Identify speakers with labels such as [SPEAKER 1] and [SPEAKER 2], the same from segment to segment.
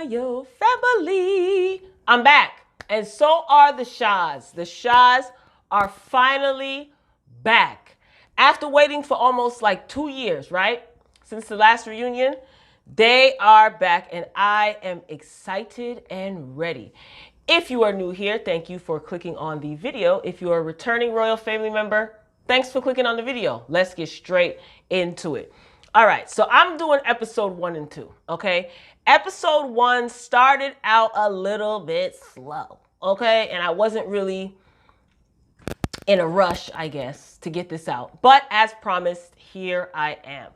[SPEAKER 1] royal family. I'm back. And so are the Shahs. The Shahs are finally back. After waiting for almost like 2 years, right? Since the last reunion, they are back and I am excited and ready. If you are new here, thank you for clicking on the video. If you are a returning royal family member, thanks for clicking on the video. Let's get straight into it. All right, so I'm doing episode 1 and 2, okay? Episode 1 started out a little bit slow, okay? And I wasn't really in a rush, I guess, to get this out. But as promised, here I am.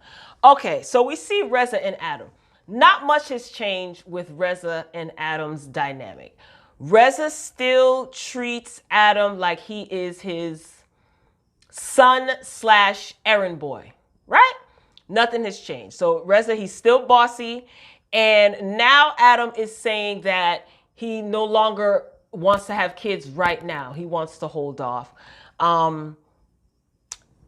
[SPEAKER 1] Okay, so we see Reza and Adam. Not much has changed with Reza and Adam's dynamic. Reza still treats Adam like he is his son/errand boy, right? Nothing has changed. So Reza, he's still bossy. And now Adam is saying that he no longer wants to have kids right now. He wants to hold off. And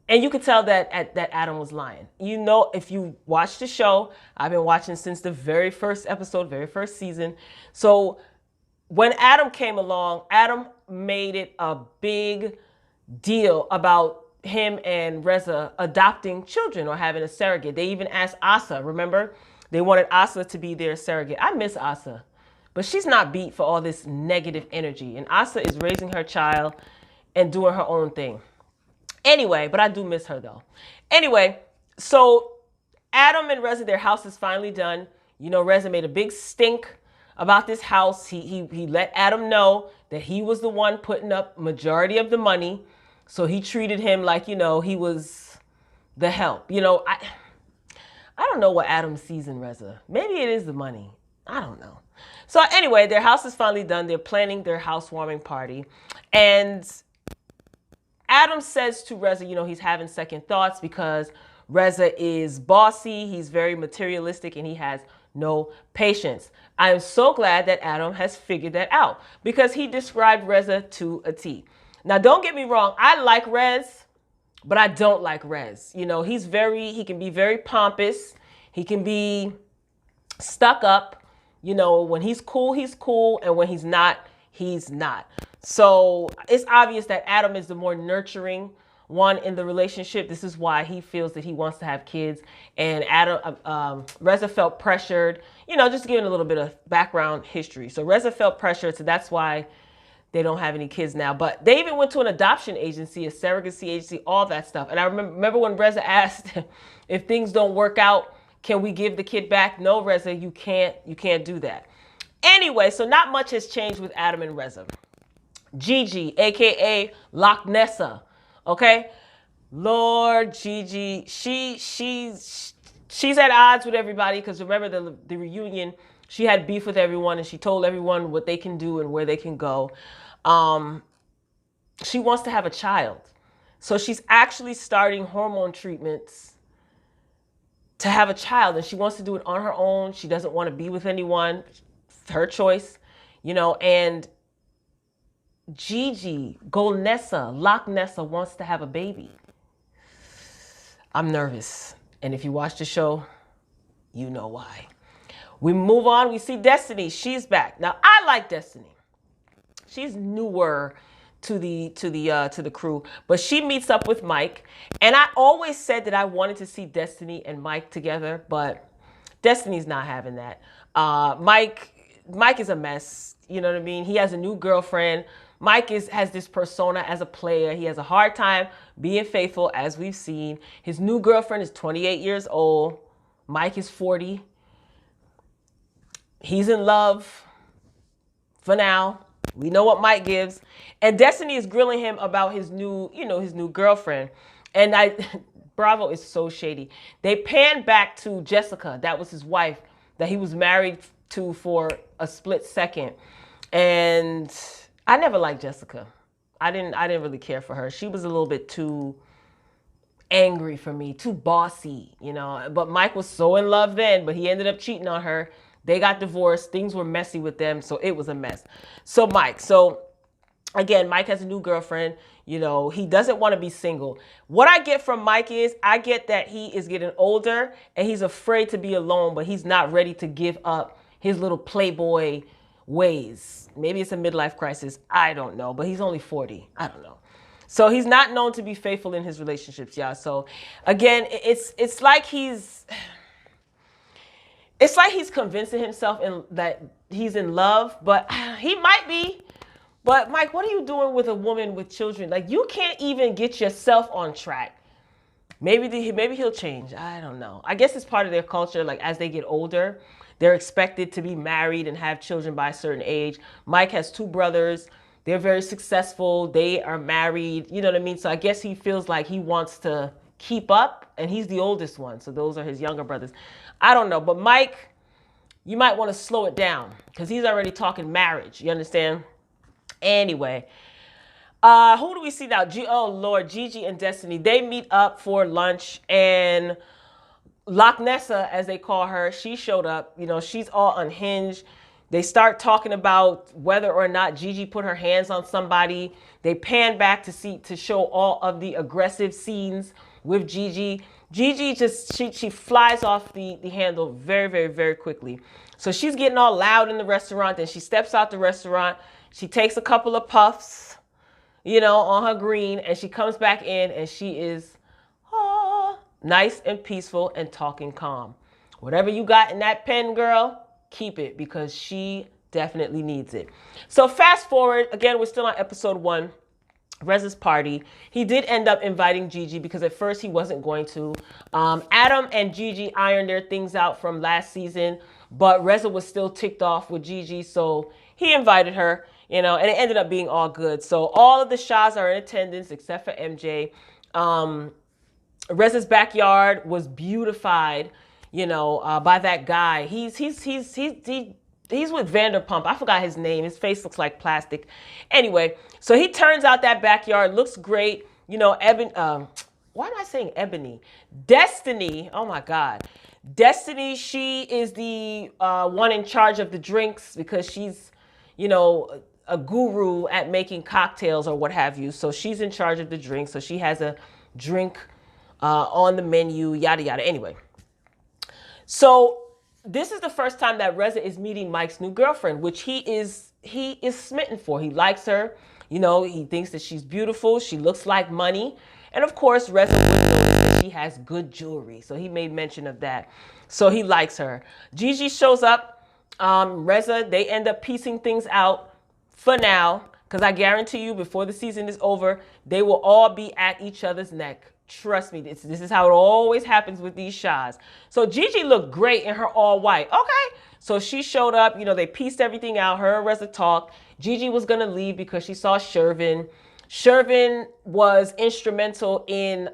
[SPEAKER 1] you could tell that Adam was lying. You know, if you watch the show, I've been watching since the very first episode, very first season. So when Adam came along, Adam made it a big deal about him and Reza adopting children or having a surrogate. They even asked Asa, remember? They wanted Asa to be their surrogate. I miss Asa, but she's not beat for all this negative energy. And Asa is raising her child and doing her own thing. Anyway, but I do miss her though. Anyway, so Adam and Reza, their house is finally done. You know, Reza made a big stink about this house. He let Adam know that he was the one putting up majority of the money. So he treated him like, you know, he was the help. You know, I don't know what Adam sees in Reza. Maybe it is the money. I don't know. So anyway, their house is finally done. They're planning their housewarming party. And Adam says to Reza, you know, he's having second thoughts because Reza is bossy. He's very materialistic and he has no patience. I am so glad that Adam has figured that out because he described Reza to a T. Now, don't get me wrong. I like Rez, but I don't like Rez. You know, he can be very pompous. He can be stuck up. You know, when he's cool, he's cool. And when he's not, he's not. So it's obvious that Adam is the more nurturing one in the relationship. This is why he feels that he wants to have kids. And Reza felt pressured, you know, just giving a little bit of background history. So Reza felt pressured. So that's why they don't have any kids now. But they even went to an adoption agency, a surrogacy agency, all that stuff. And I remember when Reza asked if things don't work out, can we give the kid back? No, Reza, you can't do that. Anyway, so not much has changed with Adam and Reza. Gigi, aka Loch Nessa, okay? Lord Gigi, she's at odds with everybody because remember the reunion, she had beef with everyone and she told everyone what they can do and where they can go. She wants to have a child. So she's actually starting hormone treatments to have a child and she wants to do it on her own. She doesn't want to be with anyone. It's her choice, you know, and Gigi, Loch Nessa wants to have a baby. I'm nervous. And if you watch the show, you know why. We move on. We see Destiny. She's back. Now, I like Destiny. She's newer to the crew, but she meets up with Mike. And I always said that I wanted to see Destiny and Mike together, but Destiny's not having that. Mike is a mess. You know what I mean? He has a new girlfriend. Mike has this persona as a player. He has a hard time being faithful, as we've seen. His new girlfriend is 28 years old. Mike is 40. He's in love for now. We know what Mike gives. And Destiny is grilling him about his new girlfriend. And Bravo is so shady. They panned back to Jessica. That was his wife that he was married to for a split second. And I never liked Jessica. I didn't really care for her. She was a little bit too angry for me, too bossy, you know. But Mike was so in love then, but he ended up cheating on her. They got divorced. Things were messy with them, so it was a mess. So again, Mike has a new girlfriend. You know, he doesn't want to be single. What I get from Mike is, I get that he is getting older and he's afraid to be alone, but he's not ready to give up his little playboy ways. Maybe it's a midlife crisis. I don't know. But he's only 40. I don't know. So he's not known to be faithful in his relationships, y'all. So again, it's like he's convincing himself that he's in love, but he might be. But Mike, what are you doing with a woman with children? Like, you can't even get yourself on track. Maybe he'll change. I don't know. I guess it's part of their culture. Like, as they get older, they're expected to be married and have children by a certain age. Mike has 2 brothers. They're very successful. They are married. You know what I mean? So I guess he feels like he wants to keep up, and he's the oldest one. So those are his younger brothers. I don't know. But Mike, you might want to slow it down because he's already talking marriage. You understand? Anyway, who do we see now? Oh, Lord, Gigi and Destiny. They meet up for lunch, and Loch Nessa, as they call her, she showed up. You know, she's all unhinged. They start talking about whether or not Gigi put her hands on somebody. They pan back to show all of the aggressive scenes with Gigi. Gigi just, she flies off the handle very, very, very quickly. So she's getting all loud in the restaurant. Then she steps out the restaurant. She takes a couple of puffs, you know, on her green, and she comes back in, and she is nice and peaceful and talking calm. Whatever you got in that pen, girl, keep it, because she definitely needs it. So fast forward, again, we're still on episode 1, Reza's party. He did end up inviting Gigi because at first he wasn't going to. Adam and Gigi ironed their things out from last season, but Reza was still ticked off with Gigi, so he invited her, you know, and it ended up being all good. So all of the Shahs are in attendance except for MJ. Reza's backyard was beautified, you know, by that guy. He's with Vanderpump. I forgot his name. His face looks like plastic. Anyway, so he turns out that backyard looks great. You know, why am I saying Ebony? Destiny. Oh my God. Destiny, she is the one in charge of the drinks because she's, you know, a guru at making cocktails or what have you. So she's in charge of the drinks. So she has a drink on the menu, yada, yada. Anyway, so this is the first time that Reza is meeting Mike's new girlfriend, which he is smitten for. He likes her. You know, he thinks that she's beautiful. She looks like money. And of course, Reza would notice that she has good jewelry. So he made mention of that. So he likes her. Gigi shows up. Reza, they end up piecing things out for now. Because I guarantee you, before the season is over, they will all be at each other's neck. Trust me, this is how it always happens with these Shahs. So Gigi looked great in her all white. Okay. So she showed up. You know, they pieced everything out. Her and Reza talked. Gigi was going to leave because she saw Shervin. Shervin was instrumental in,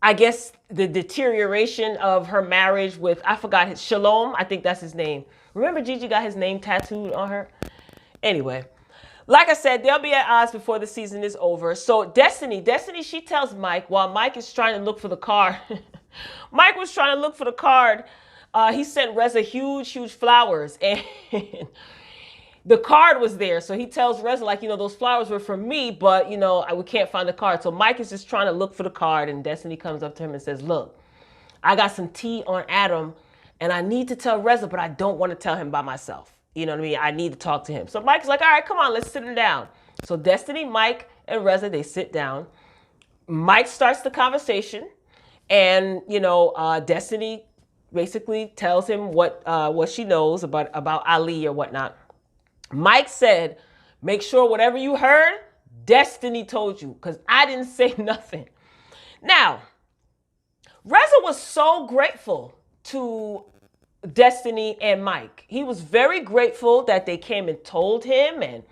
[SPEAKER 1] I guess, the deterioration of her marriage with, I forgot his, Shalom. I think that's his name. Remember Gigi got his name tattooed on her? Anyway, like I said, they'll be at odds before the season is over. So Destiny, she tells Mike, while Mike is trying to look for the card, Mike was trying to look for the card. He sent Reza huge flowers, and the card was there. So he tells Reza, like, you know, those flowers were for me, but, you know, we can't find the card. So Mike is just trying to look for the card, and Destiny comes up to him and says, look, I got some tea on Adam, and I need to tell Reza, but I don't want to tell him by myself. You know what I mean? I need to talk to him. So Mike's like, all right, come on, let's sit him down. So Destiny, Mike, and Reza, they sit down. Mike starts the conversation, and, you know, Destiny basically tells him what she knows about Ali or whatnot. Mike said, make sure whatever you heard, Destiny told you, because I didn't say nothing. Now, Reza was so grateful to Destiny and Mike. He was very grateful that they came and told him and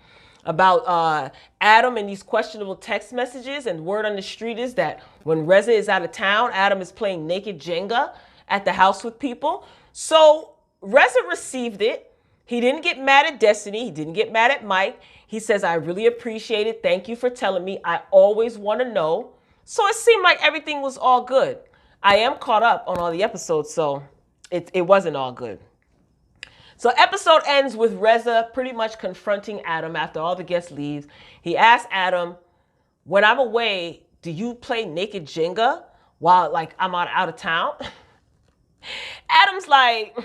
[SPEAKER 1] about Adam and these questionable text messages, and word on the street is that when Reza is out of town, Adam is playing naked Jenga at the house with people. So Reza received it. He didn't get mad at Destiny. He didn't get mad at Mike. He says, I really appreciate it. Thank you for telling me. I always want to know. So it seemed like everything was all good. I am caught up on all the episodes, so it wasn't all good. So episode ends with Reza pretty much confronting Adam after all the guests leave. He asks Adam, when I'm away, do you play naked Jenga while, like, I'm out of town? Adam's like,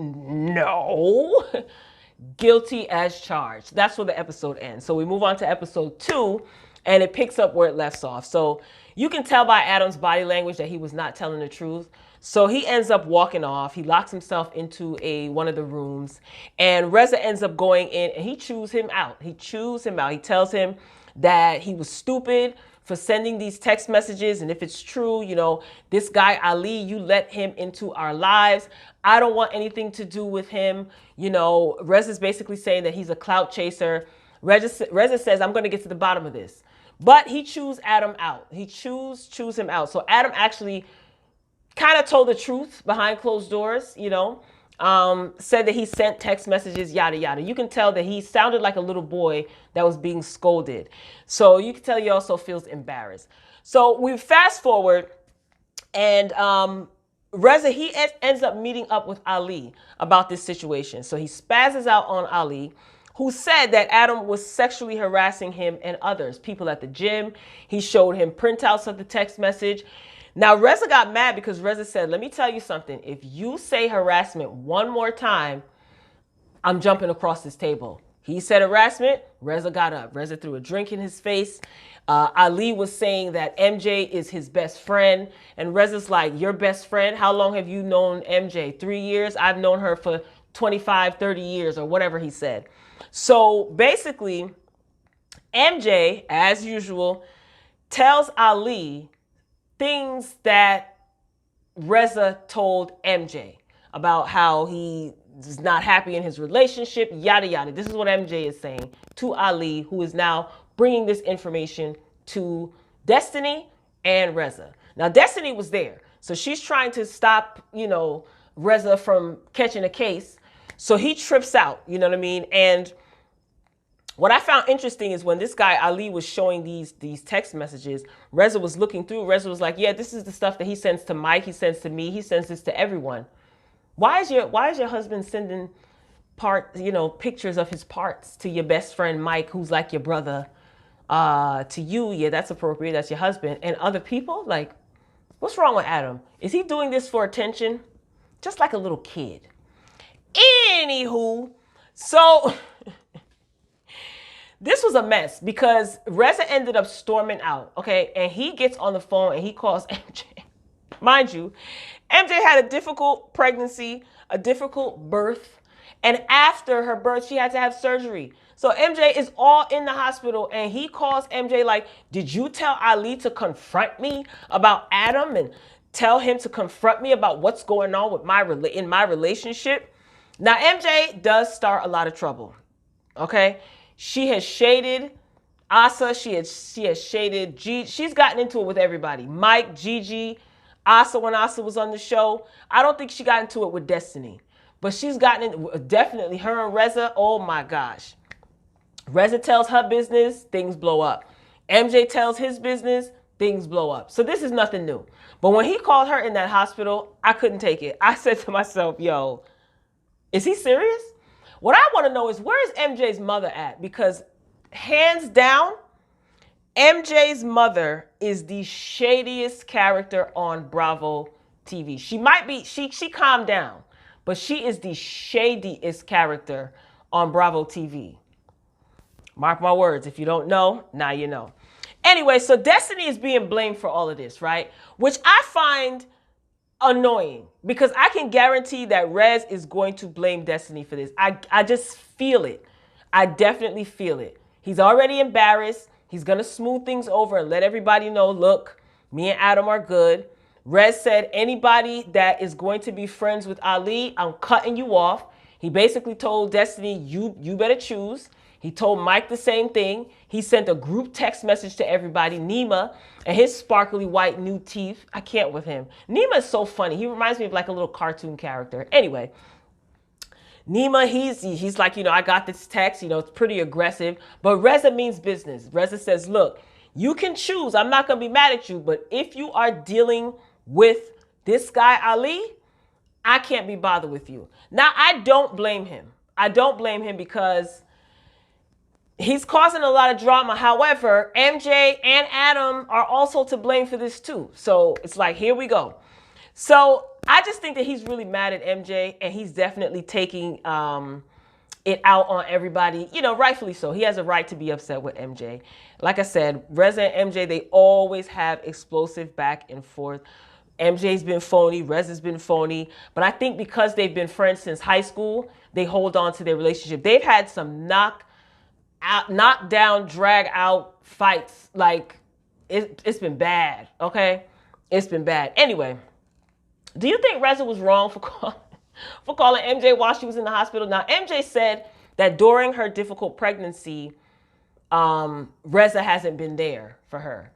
[SPEAKER 1] No. Guilty as charged. That's where the episode ends. So we move on to episode 2, and it picks up where it left off. So you can tell by Adam's body language that he was not telling the truth. So he ends up walking off. He locks himself into one of the rooms, and Reza ends up going in, and he chews him out. He tells him that he was stupid for sending these text messages, and if it's true, this guy Ali, you let him into our lives. I don't want anything to do with him. Reza's basically saying that he's a clout chaser. Reza says, I'm going to get to the bottom of this. But he chews Adam out. He chews him out. So Adam actually kind of told the truth behind closed doors, said that he sent text messages, yada, yada. You can tell that he sounded like a little boy that was being scolded. So you can tell he also feels embarrassed. So we fast forward, and Reza, he ends up meeting up with Ali about this situation. So he spazzes out on Ali, who said that Adam was sexually harassing him and others, people at the gym. He showed him printouts of the text message. Now, Reza got mad because Reza said, let me tell you something. If you say harassment one more time, I'm jumping across this table. He said harassment. Reza got up. Reza threw a drink in his face. Ali was saying that MJ is his best friend. And Reza's like, your best friend? How long have you known MJ? 3 years? I've known her for 25, 30 years or whatever he said. So basically, MJ, as usual, tells Ali things that Reza told MJ about how he is not happy in his relationship, yada, yada. This is what MJ is saying to Ali, who is now bringing this information to Destiny and Reza. Now, Destiny was there. So she's trying to stop, Reza from catching a case. So he trips out, you know what I mean? And what I found interesting is when this guy Ali was showing these text messages, Reza was looking through. Reza was like, yeah, this is the stuff that he sends to Mike, he sends to me, he sends this to everyone. Why is your husband sending pictures of his parts to your best friend Mike, who's like your brother? To you, yeah, that's appropriate, that's your husband. And other people, like, what's wrong with Adam? Is he doing this for attention? Just like a little kid. Anywho, so this was a mess because Reza ended up storming out, okay? And he gets on the phone and he calls MJ. Mind you, MJ had a difficult pregnancy, a difficult birth, and after her birth, she had to have surgery. So MJ is all in the hospital, and he calls MJ like, did you tell Ali to confront me about Adam and tell him to confront me about what's going on with in my relationship? Now, MJ does start a lot of trouble, okay? She has shaded Asa. She has shaded G. She's gotten into it with everybody. Mike, Gigi, Asa when Asa was on the show. I don't think she got into it with Destiny. But she's gotten in, definitely her and Reza, oh my gosh. Reza tells her business, things blow up. MJ tells his business, things blow up. So this is nothing new. But when he called her in that hospital, I couldn't take it. I said to myself, yo, is he serious? What I want to know is, where is MJ's mother at? Because hands down, MJ's mother is the shadiest character on Bravo TV. She might be, she calmed down, but she is the shadiest character on Bravo TV. Mark my words. If you don't know, now you know. Anyway, so Destiny is being blamed for all of this, right? Which I find annoying because I can guarantee that Rez is going to blame Destiny for this. I just feel it. I definitely feel it. He's already embarrassed. He's going to smooth things over and let everybody know, look, me and Adam are good. Rez said, anybody that is going to be friends with Ali, I'm cutting you off. He basically told Destiny, you better choose. He told Mike the same thing. He sent a group text message to everybody. Nima and his sparkly white new teeth. I can't with him. Nima is so funny. He reminds me of like a little cartoon character. Anyway, Nima, he's like, I got this text. It's pretty aggressive. But Reza means business. Reza says, look, you can choose. I'm not going to be mad at you. But if you are dealing with this guy, Ali, I can't be bothered with you. Now, I don't blame him. I don't blame him because he's causing a lot of drama. However, MJ and Adam are also to blame for this too. So it's like, here we go. So I just think that he's really mad at MJ, and he's definitely taking it out on everybody. Rightfully so. He has a right to be upset with MJ. Like I said, Reza and MJ, they always have explosive back and forth. MJ's been phony, Reza's been phony, but I think because they've been friends since high school, they hold on to their relationship. They've had some knock down, drag out fights. Like it's been bad. Okay, it's been bad. Anyway, do you think Reza was wrong for calling MJ while she was in the hospital? Now, MJ said that during her difficult pregnancy, Reza hasn't been there for her.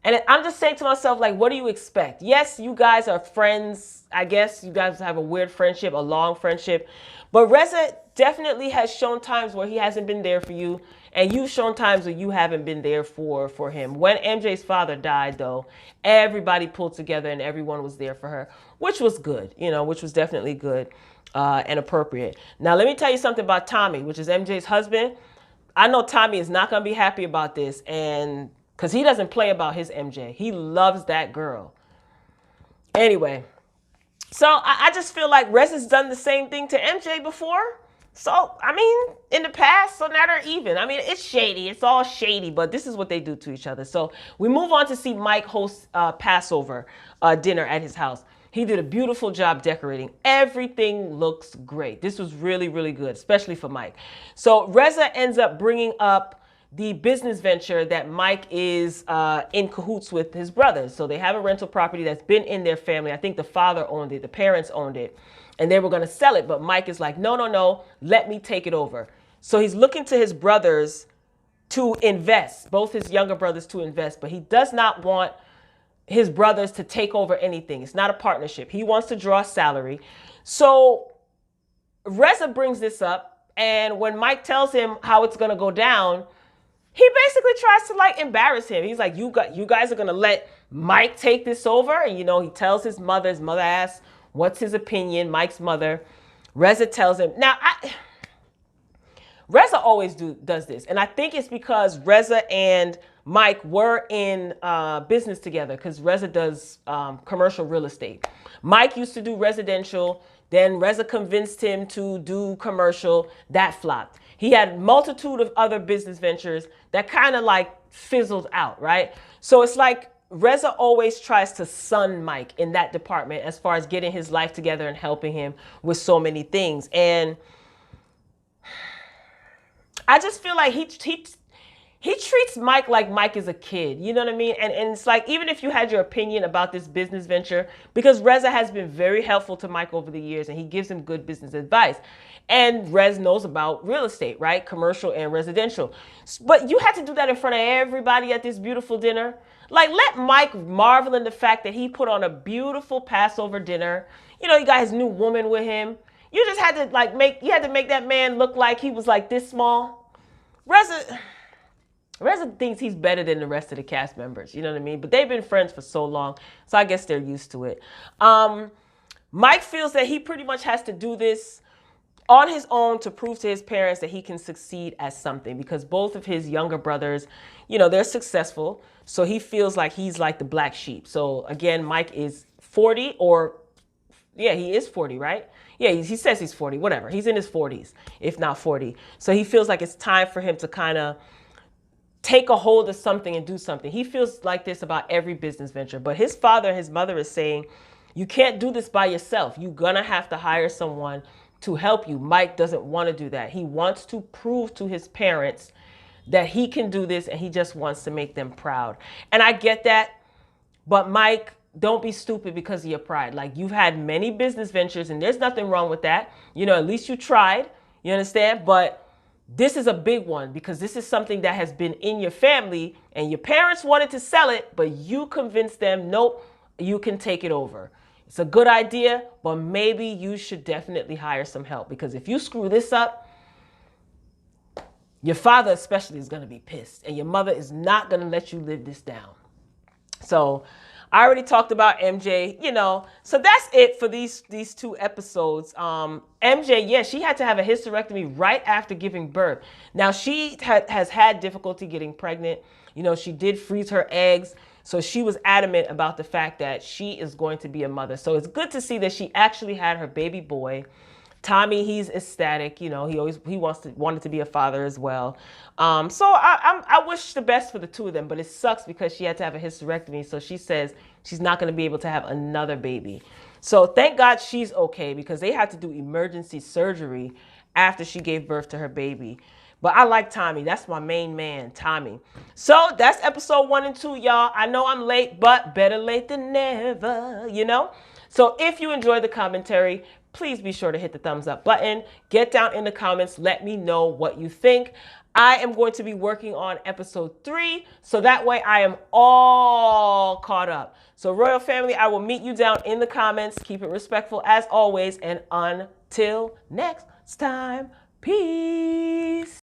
[SPEAKER 1] And I'm just saying to myself, like, what do you expect? Yes, you guys are friends. I guess you guys have a weird friendship, a long friendship. But Reza definitely has shown times where he hasn't been there for you. And you've shown times where you haven't been there for him. When MJ's father died, though, everybody pulled together and everyone was there for her, which was good, which was definitely good and appropriate. Now, let me tell you something about Tommy, which is MJ's husband. I know Tommy is not going to be happy about this, and because he doesn't play about his MJ. He loves that girl. Anyway, so I just feel like Reza's done the same thing to MJ before. So, I mean, in the past, so now they're even. I mean, it's shady. It's all shady, but this is what they do to each other. So we move on to see Mike host Passover dinner at his house. He did a beautiful job decorating. Everything looks great. This was really, really good, especially for Mike. So Reza ends up bringing up the business venture that Mike is in cahoots with his brothers. So they have a rental property that's been in their family. I think the father owned it, the parents owned it, and they were going to sell it. But Mike is like, no, let me take it over. So he's looking to his brothers to invest, both his younger brothers to invest, but he does not want his brothers to take over anything. It's not a partnership. He wants to draw salary. So Reza brings this up, and when Mike tells him how it's going to go down, he basically tries to embarrass him. He's like, you guys are going to let Mike take this over? And, he tells his mother asks, what's his opinion? Mike's mother. Reza tells him. Now, Reza always does this. And I think it's because Reza and Mike were in business together, because Reza does commercial real estate. Mike used to do residential. Then Reza convinced him to do commercial. That flopped. He had a multitude of other business ventures that kind of fizzled out, right? So it's like Reza always tries to sun Mike in that department as far as getting his life together and helping him with so many things. And I just feel like he treats Mike like Mike is a kid. You know what I mean? And it's like, even if you had your opinion about this business venture, because Reza has been very helpful to Mike over the years and he gives him good business advice. And Rez knows about real estate, right? Commercial and residential. But you had to do that in front of everybody at this beautiful dinner. Let Mike marvel in the fact that he put on a beautiful Passover dinner. He got his new woman with him. You just had to make that man look like he was this small. Reza thinks he's better than the rest of the cast members. You know what I mean? But they've been friends for so long, so I guess they're used to it. Mike feels that he pretty much has to do this on his own to prove to his parents that he can succeed at something, because both of his younger brothers, they're successful. So he feels like he's like the black sheep. So again, Mike is 40 he is 40, right? Yeah, he says he's 40, whatever. He's in his 40s, if not 40. So he feels like it's time for him to kind of take a hold of something and do something. He feels like this about every business venture. But his father and his mother is saying, you can't do this by yourself. You're going to have to hire someone to help you. Mike doesn't want to do that. He wants to prove to his parents that he can do this, and he just wants to make them proud. And I get that, but Mike, don't be stupid because of your pride. You've had many business ventures, and there's nothing wrong with that. At least you tried, you understand? But this is a big one, because this is something that has been in your family, and your parents wanted to sell it, but you convinced them, nope, you can take it over. It's a good idea, but maybe you should definitely hire some help, because if you screw this up, your father especially is going to be pissed, and your mother is not going to let you live this down. So I already talked about MJ, so that's it for these two episodes. MJ, yeah, she had to have a hysterectomy right after giving birth. Now, she has had difficulty getting pregnant. You know, she did freeze her eggs. So she was adamant about the fact that she is going to be a mother. So it's good to see that she actually had her baby boy. Tommy, he's ecstatic. You know, he wanted to be a father as well. So I wish the best for the two of them, but it sucks because she had to have a hysterectomy. So she says she's not going to be able to have another baby. So thank God she's okay, because they had to do emergency surgery after she gave birth to her baby. But I like Tommy. That's my main man, Tommy. So that's episode 1 and 2, y'all. I know I'm late, but better late than never, you know? So if you enjoyed the commentary, please be sure to hit the thumbs up button. Get down in the comments. Let me know what you think. I am going to be working on episode 3, so that way I am all caught up. So Royal Family, I will meet you down in the comments. Keep it respectful as always. And until next time, peace.